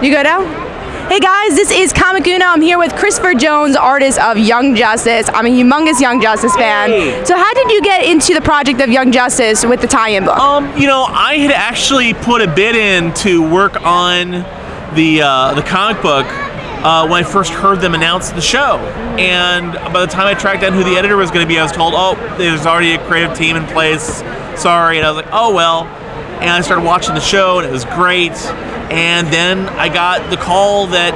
You go now? Hey guys, this is Comic Uno. I'm here with Christopher Jones, artist of Young Justice. I'm a humongous Young Justice fan. Hey. So how did you get into the project of Young Justice with the tie-in book? I had actually put a bid in to work on the comic book when I first heard them announce the show. And by the time I tracked down who the editor was going to be, I was told, oh, there's already a creative team in place. Sorry. And I was like, oh, well. And I started watching the show, and it was great. And then I got the call that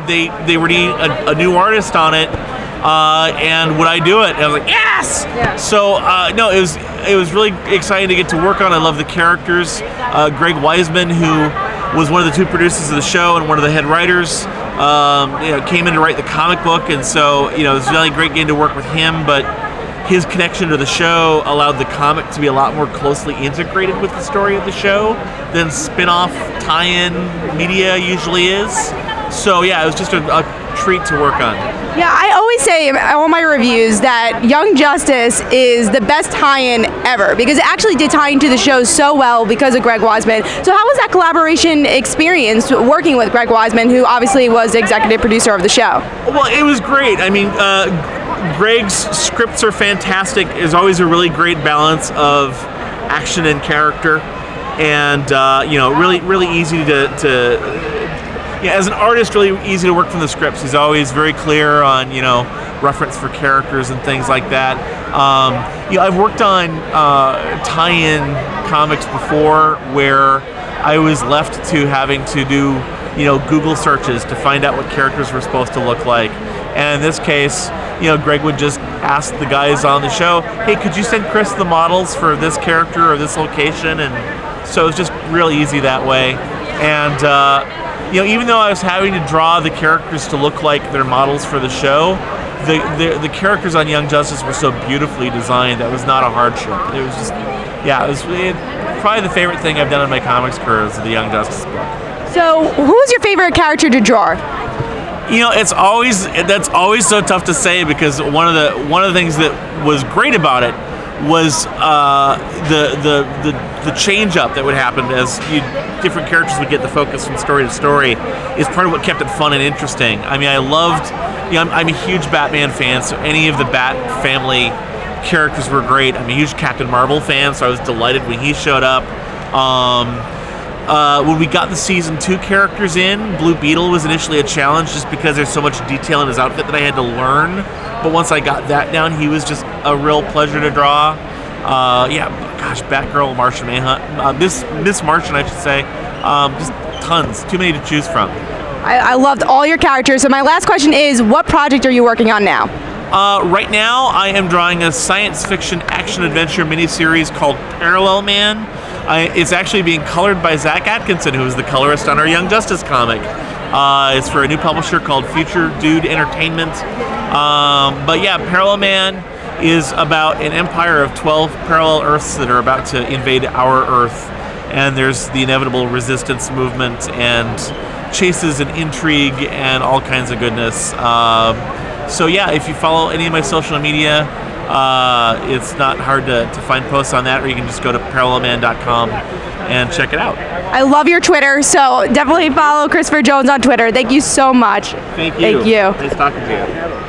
they were needing a new artist on it, and would I do it? And I was like, yes! Yeah. So no, it was really exciting to get to work on. I love the characters. Greg Weisman, who was one of the two producers of the show and one of the head writers, came in to write the comic book, and so it was really great getting to work with him. But his connection to the show allowed the comic to be a lot more closely integrated with the story of the show than spin-off tie-in media usually is. So yeah, it was just a treat to work on. Yeah, I always say in all my reviews that Young Justice is the best tie-in ever because it actually did tie into the show so well because of Greg Weisman. So how was that collaboration experience working with Greg Weisman, who obviously was the executive producer of the show? Well, it was great. I mean, Greg's scripts are fantastic. There's always a really great balance of action and character, and really easy to as an artist, really easy to work from the scripts. He's always very clear on reference for characters and things like that. I've worked on tie-in comics before where I was left to having to do Google searches to find out what characters were supposed to look like. And in this case, Greg would just ask the guys on the show, hey, could you send Chris the models for this character or this location? And so it was just real easy that way. And, even though I was having to draw the characters to look like their models for the show, the characters on Young Justice were so beautifully designed that it was not a hardship. It was just, it was probably the favorite thing I've done in my comics career is the Young Justice book. So who's your favorite character to draw? That's always so tough to say because one of the things that was great about it was the change up that would happen as different characters would get the focus from story to story is part of what kept it fun and interesting. I mean, I loved, I'm a huge Batman fan, so any of the Bat family characters were great. I'm a huge Captain Marvel fan, so I was delighted when he showed up. When we got the season 2 characters in, Blue Beetle was initially a challenge just because there's so much detail in his outfit that I had to learn. But once I got that down, he was just a real pleasure to draw. Batgirl, Martian Manhunt, Miss Martian, I should say. Just tons, too many to choose from. I loved all your characters. So my last question is, what project are you working on now? Right now, I am drawing a science fiction action-adventure miniseries called Parallel Man. It's actually being colored by Zach Atkinson, who is the colorist on our Young Justice comic. It's for a new publisher called Future Dude Entertainment. Parallel Man is about an empire of 12 parallel Earths that are about to invade our Earth. And there's the inevitable resistance movement and chases and intrigue and all kinds of goodness. If you follow any of my social media, it's not hard to find posts on that, or you can just go to parallelman.com and check it out. I love your Twitter, so definitely follow Christopher Jones on Twitter. Thank you so much. Thank you. Thank you. Nice talking to you.